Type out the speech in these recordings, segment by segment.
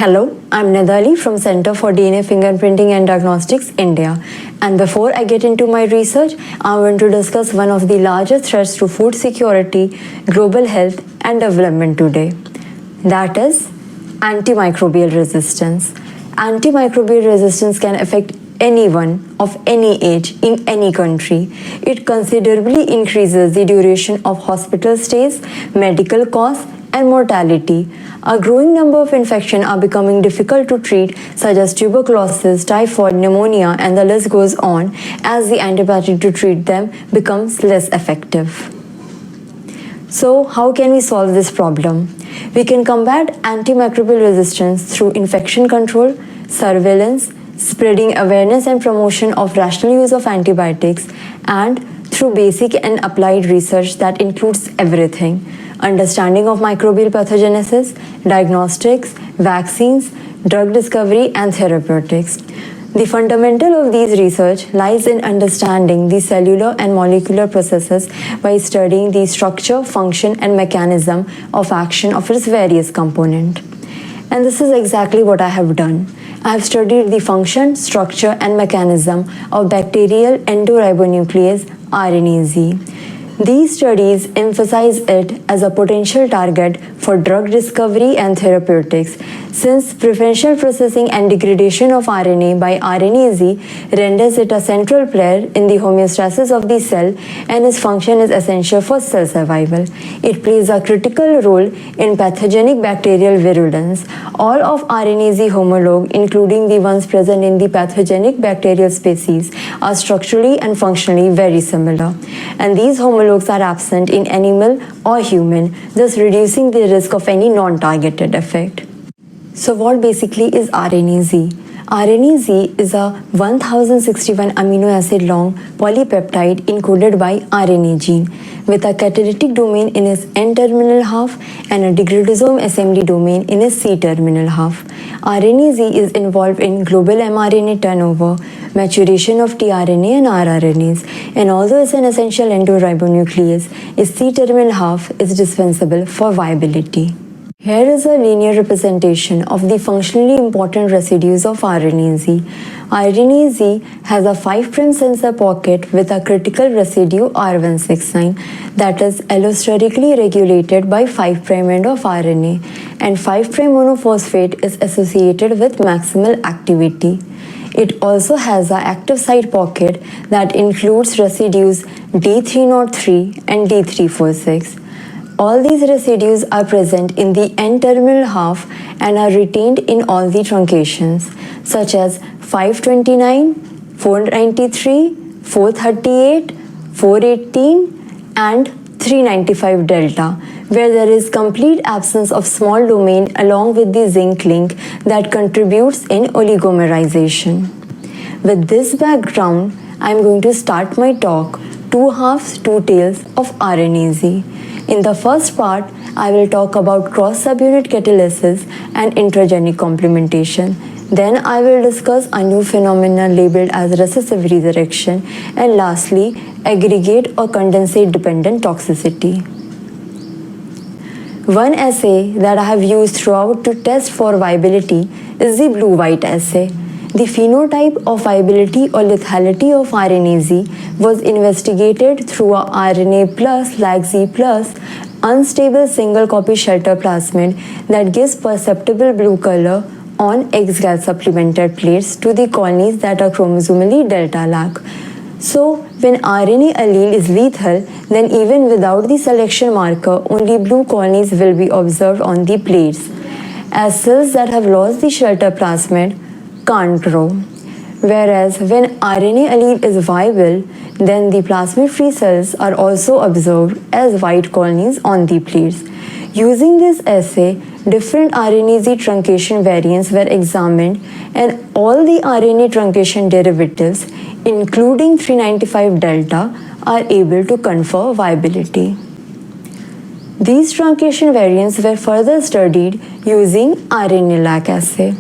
Hello, I'm Nidali from Center for DNA Fingerprinting and Diagnostics, India. And before I get into my research, I want to discuss one of the largest threats to food security, global health, and development today. That is antimicrobial resistance. Antimicrobial resistance can affect anyone of any age in any country. It considerably increases the duration of hospital stays, medical costs, and mortality. A growing number of infections are becoming difficult to treat, such as tuberculosis, typhoid, pneumonia, and the list goes on, as the antibiotic to treat them becomes less effective. So, how can we solve this problem? We can combat antimicrobial resistance through infection control, surveillance, spreading awareness and promotion of rational use of antibiotics, and through basic and applied research that includes everything: understanding of microbial pathogenesis, diagnostics, vaccines, drug discovery, and therapeutics. The fundamental of these research lies in understanding the cellular and molecular processes by studying the structure, function, and mechanism of action of its various components. And this is exactly what I have done. I have studied the function, structure, and mechanism of bacterial endoribonuclease RNA-Z. These studies emphasize it as a potential target for drug discovery and therapeutics, since preferential processing and degradation of RNA by RNA-Z renders it a central player in the homeostasis of the cell, and its function is essential for cell survival. It plays a critical role in pathogenic bacterial virulence. All of RNA-Z homologue, including the ones present in the pathogenic bacterial species, are structurally and functionally very similar, and these homologues are absent in animal or human, thus reducing the risk of any non-targeted effect. So what basically is RNA-Z? RNA-Z is a 1061 amino acid long polypeptide encoded by RNA gene with a catalytic domain in its N-terminal half and a degradosome assembly domain in its C-terminal half. RNA-Z is involved in global mRNA turnover, maturation of tRNA and rRNAs, and although it's an essential endoribonuclease, its C-terminal half is dispensable for viability. Here is a linear representation of the functionally important residues of RNA-Z. RNA-Z has a 5' sensor pocket with a critical residue R169 that is allosterically regulated by 5' end of RNA, and 5' monophosphate is associated with maximal activity. It also has an active site pocket that includes residues D303 and D346. All these residues are present in the N-terminal half and are retained in all the truncations, such as 529, 493, 438, 418, and 395 delta, where there is complete absence of small domain along with the zinc link that contributes in oligomerization. With this background, I am going to start my talk, Two Halves, Two Tails of RNA-Z. In the first part, I will talk about cross-subunit catalysis and intragenic complementation. Then I will discuss a new phenomenon labeled as recessive resurrection, and lastly, aggregate or condensate-dependent toxicity. One assay that I have used throughout to test for viability is the blue-white assay. The phenotype of viability or lethality of RNA-Z was investigated through a RNA plus LAG-Z plus unstable single copy shelter plasmid that gives perceptible blue color on X-gal supplemented plates to the colonies that are chromosomally delta lac. So when RNA allele is lethal, then even without the selection marker, only blue colonies will be observed on the plates, as cells that have lost the shelter plasmid can't grow. Whereas when RNA allele is viable, then the plasmid-free cells are also observed as white colonies on the plates. Using this assay, different RNA-Z truncation variants were examined, and all the RNA truncation derivatives, including 395 delta, are able to confer viability. These truncation variants were further studied using RNA-LAC assay.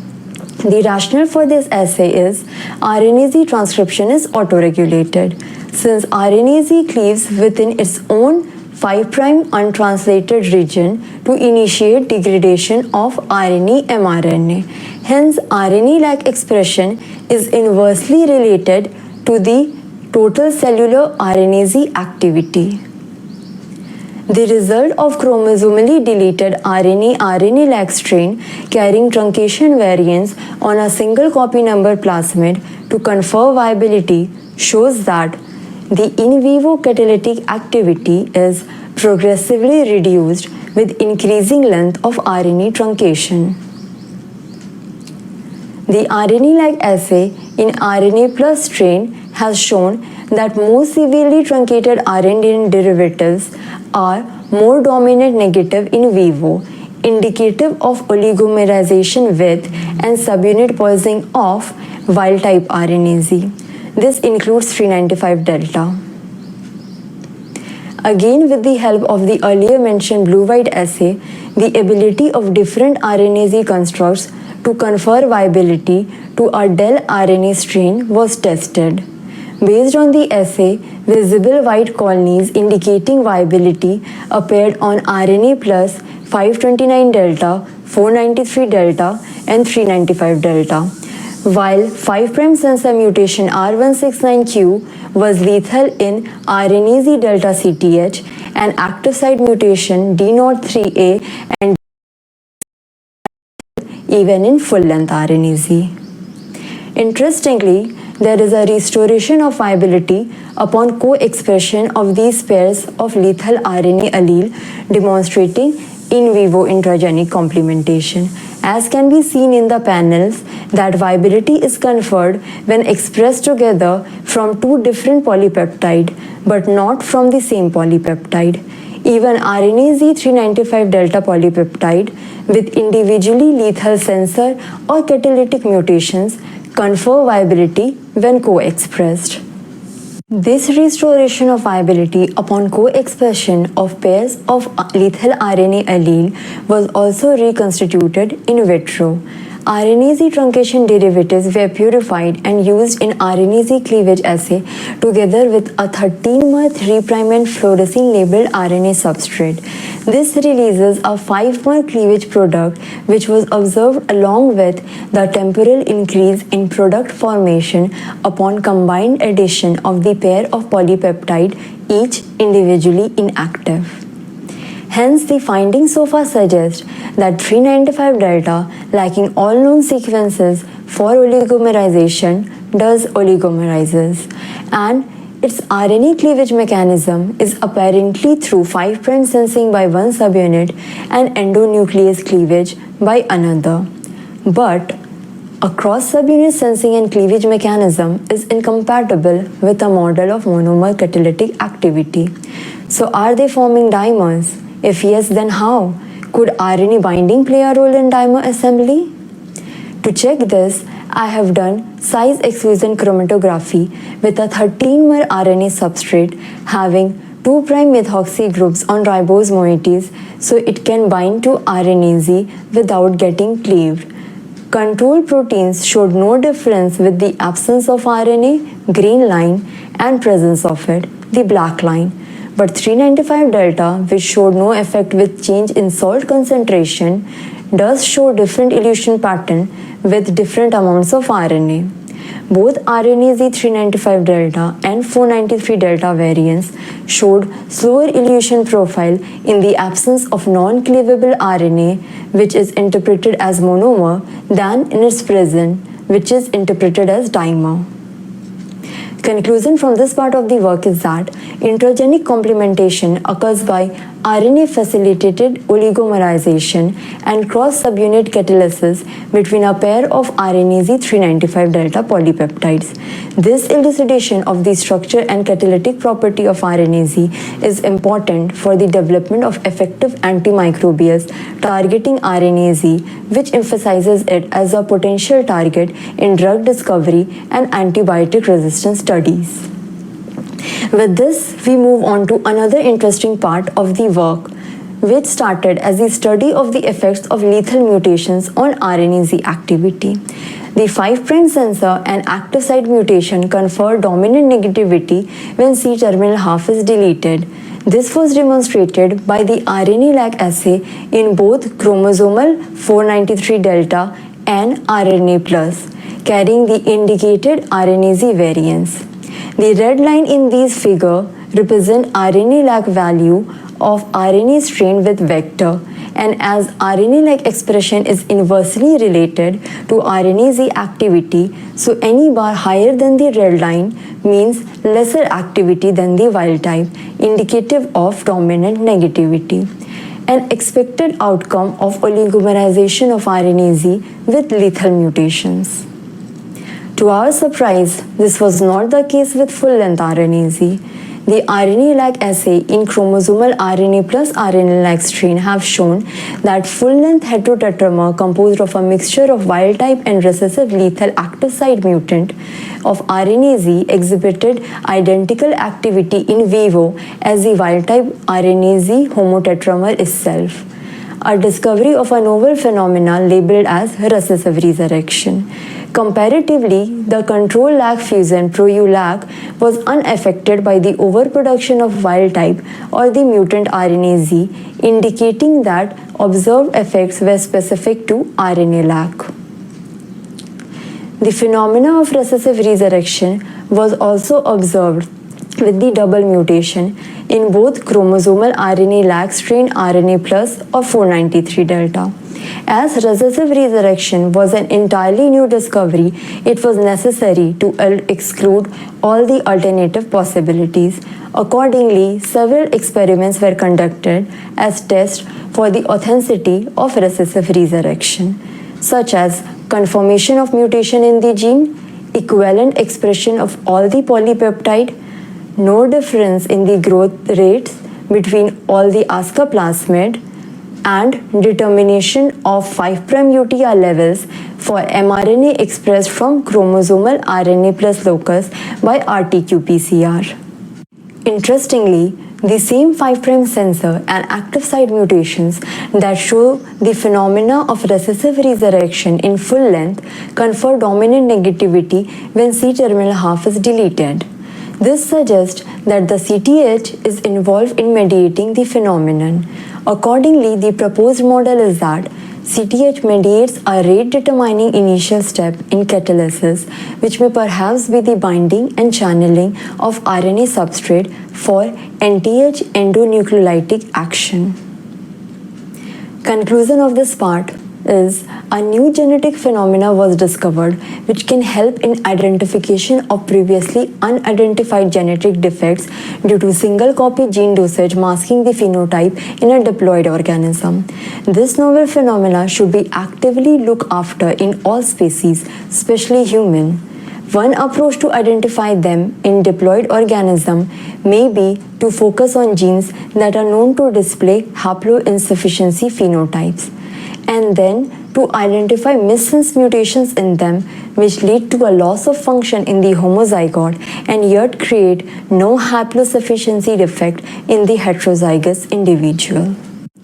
The rationale for this assay is RNA-Z transcription is autoregulated. Since RNA-Z cleaves within its own 5' untranslated region to initiate degradation of RNA mRNA. Hence, RNA-like expression is inversely related to the total cellular RNase activity. The result of chromosomally deleted RNA-RNA-lag strain carrying truncation variants on a single copy number plasmid to confer viability shows that the in vivo catalytic activity is progressively reduced with increasing length of RNA truncation. The RNA-lag assay in RNA plus strain has shown that more severely truncated RNA derivatives are more dominant negative in vivo, indicative of oligomerization with and subunit poisoning of wild-type RNase. This includes 395 delta. Again, with the help of the earlier mentioned blue-white assay, the ability of different RNase constructs to confer viability to a del RNA strain was tested. Based on the assay, visible white colonies indicating viability appeared on RNA plus 529 delta, 493 delta, and 395 delta, while 5' sensor mutation R169Q was lethal in RNase delta CTH and active site mutation D03A and even in full-length RNase. Interestingly, there is a restoration of viability upon co-expression of these pairs of lethal RNA allele, demonstrating in vivo intragenic complementation. As can be seen in the panels, that viability is conferred when expressed together from two different polypeptides, but not from the same polypeptide. Even RNase 395 delta polypeptide with individually lethal sensor or catalytic mutations confer viability when co-expressed. This restoration of viability upon co-expression of pairs of lethal RNA allele was also reconstituted in vitro. RNase truncation derivatives were purified and used in RNase cleavage assay together with a 13-mer 3' and fluorescein labeled RNA substrate. This releases a 5-mer cleavage product which was observed along with the temporal increase in product formation upon combined addition of the pair of polypeptide, each individually inactive. Hence, the findings so far suggest that 395 delta, lacking all known sequences for oligomerization, does oligomerizes, and its RNA cleavage mechanism is apparently through 5' sensing by one subunit and endonuclease cleavage by another. But a cross-subunit sensing and cleavage mechanism is incompatible with a model of monomer catalytic activity. So, are they forming dimers? If yes, then how? Could RNA binding play a role in dimer assembly? To check this, I have done size exclusion chromatography with a 13-mer RNA substrate having 2' methoxy groups on ribose moieties so it can bind to RNase without getting cleaved. Control proteins showed no difference with the absence of RNA, green line, and presence of it, the black line. But 395 delta, which showed no effect with change in salt concentration, does show different elution pattern with different amounts of RNA. Both RNase 395 delta and 493 delta variants showed slower elution profile in the absence of non-cleavable RNA, which is interpreted as monomer, than in its presence, which is interpreted as dimer. Conclusion from this part of the work is that intragenic complementation occurs by RNA-facilitated oligomerization and cross-subunit catalysis between a pair of RNase 395 delta polypeptides. This elucidation of the structure and catalytic property of RNase is important for the development of effective antimicrobials targeting RNase, which emphasizes it as a potential target in drug discovery and antibiotic resistance studies. With this, we move on to another interesting part of the work, which started as the study of the effects of lethal mutations on RNase activity. The 5' sensor and active site mutation confer dominant negativity when C-terminal half is deleted. This was demonstrated by the RNA-lag assay in both chromosomal 493 delta and RNA plus, carrying the indicated RNA-Z variants. The red line in these figure represent RNA-lag value of RNA strain with vector, and as RNA-lag expression is inversely related to RNA-Z activity, so any bar higher than the red line means lesser activity than the wild type, indicative of dominant negativity. An expected outcome of oligomerization of RNA-Z with lethal mutations. To our surprise, this was not the case with full-length RNA-Z. The RNA-lag assay in chromosomal RNA plus RNA-lag strain have shown that full-length heterotetramer composed of a mixture of wild-type and recessive lethal active site mutant of RNA-Z exhibited identical activity in vivo as the wild-type RNA-Z homotetramer itself, a discovery of a novel phenomenon labeled as recessive resurrection. Comparatively, the control lag fusion ProU-lag was unaffected by the overproduction of wild type or the mutant RNA-Z, indicating that observed effects were specific to RNA lag. The phenomena of recessive resurrection was also observed with the double mutation in both chromosomal RNA lag strain RNA plus or 493 delta. As recessive resurrection was an entirely new discovery, it was necessary to exclude all the alternative possibilities. Accordingly, several experiments were conducted as tests for the authenticity of recessive resurrection, such as confirmation of mutation in the gene, equivalent expression of all the polypeptide, no difference in the growth rates between all the ASCA plasmid, and determination of 5' UTR levels for mRNA expressed from chromosomal RNA plus locus by RT-qPCR. Interestingly, the same 5' sensor and active site mutations that show the phenomena of recessive resurrection in full length confer dominant negativity when C-terminal half is deleted. This suggests that the CTH is involved in mediating the phenomenon. Accordingly, the proposed model is that CTH mediates a rate-determining initial step in catalysis, which may perhaps be the binding and channeling of RNA substrate for NTH endonucleolytic action. Conclusion of this part is a new genetic phenomena was discovered which can help in identification of previously unidentified genetic defects due to single copy gene dosage masking the phenotype in a diploid organism. This novel phenomena should be actively looked after in all species, especially human. One approach to identify them in diploid organism may be to focus on genes that are known to display haploinsufficiency phenotypes, and then to identify missense mutations in them which lead to a loss of function in the homozygote and yet create no haplosufficiency defect in the heterozygous individual.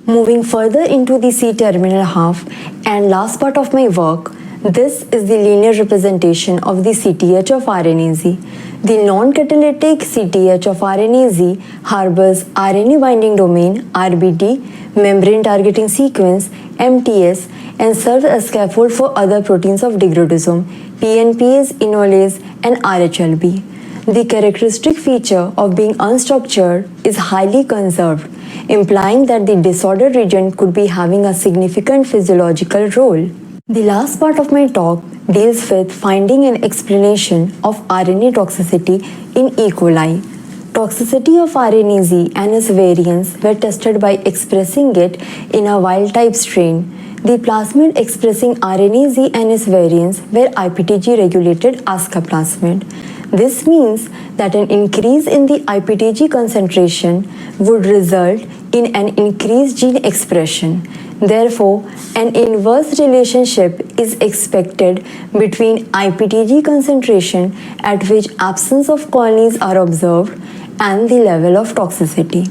Moving further into the C-terminal half and last part of my work, this is the linear representation of the CTH of RNA-Z. The non-catalytic CTH of RNA-Z harbors RNA binding domain RBD, membrane targeting sequence MTS, and serves as scaffold for other proteins of degradosome PNPase, enolase, and RHLB. The characteristic feature of being unstructured is highly conserved, implying that the disordered region could be having a significant physiological role. The last part of my talk deals with finding an explanation of RNA toxicity in E. coli. Toxicity of RNA-Z and its variants were tested by expressing it in a wild-type strain. The plasmid expressing RNA-Z and its variants were IPTG-regulated ASCA plasmid. This means that an increase in the IPTG concentration would result in an increased gene expression. Therefore, an inverse relationship is expected between IPTG concentration at which absence of colonies are observed and the level of toxicity.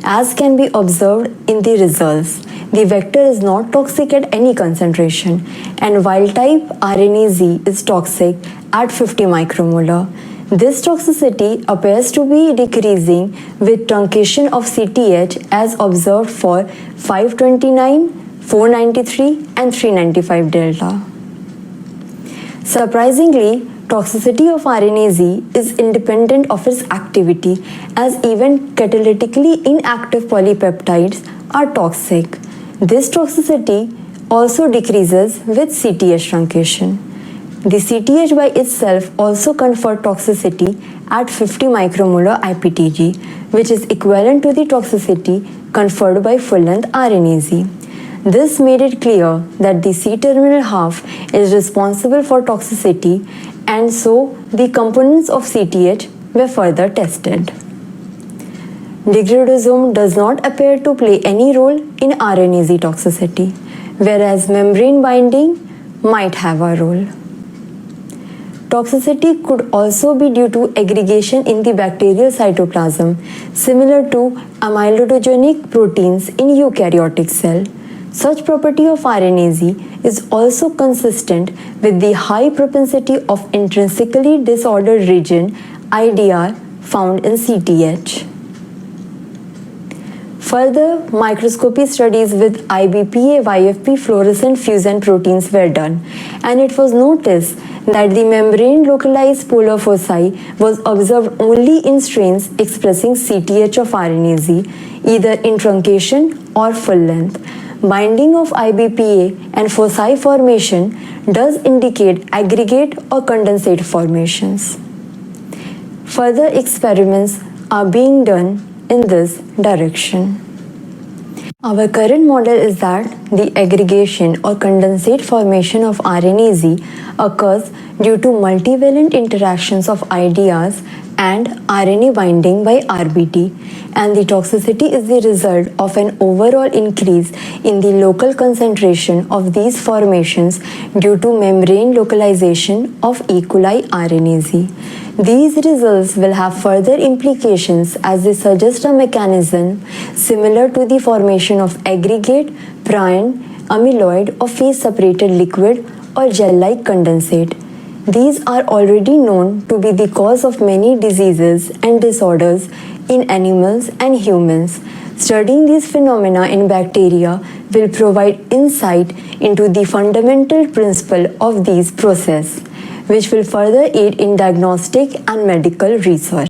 As can be observed in the results, the vector is not toxic at any concentration, and wild-type RNA-Z is toxic at 50 micromolar. This toxicity appears to be decreasing with truncation of CTH as observed for 529, 493 and 395 delta. Surprisingly, toxicity of RNA-Z is independent of its activity, as even catalytically inactive polypeptides are toxic. This toxicity also decreases with CTH truncation. The CTH by itself also conferred toxicity at 50 micromolar IPTG, which is equivalent to the toxicity conferred by full-length RNA-Z. This made it clear that the C-terminal half is responsible for toxicity, and so the components of CTH were further tested. Degradosome does not appear to play any role in RNA-Z toxicity, whereas membrane binding might have a role. Toxicity could also be due to aggregation in the bacterial cytoplasm, similar to amyloidogenic proteins in eukaryotic cell. Such property of RNA-Z is also consistent with the high propensity of intrinsically disordered region IDR found in CTH. Further, microscopy studies with IBPA YFP fluorescent fusion proteins were done, and it was noticed that the membrane localized polar foci was observed only in strains expressing CTH of RNA-Z, either in truncation or full length. Binding of IBPA and foci formation does indicate aggregate or condensate formations. Further experiments are being done in this direction. Our current model is that the aggregation or condensate formation of RNA-Z occurs due to multivalent interactions of IDRs and RNA binding by RBD, and the toxicity is the result of an overall increase in the local concentration of these formations due to membrane localization of E. coli RNA-Z. These results will have further implications as they suggest a mechanism similar to the formation of aggregate, prion, amyloid or phase-separated liquid or gel-like condensate. These are already known to be the cause of many diseases and disorders in animals and humans. Studying these phenomena in bacteria will provide insight into the fundamental principle of these processes, which will further aid in diagnostic and medical research.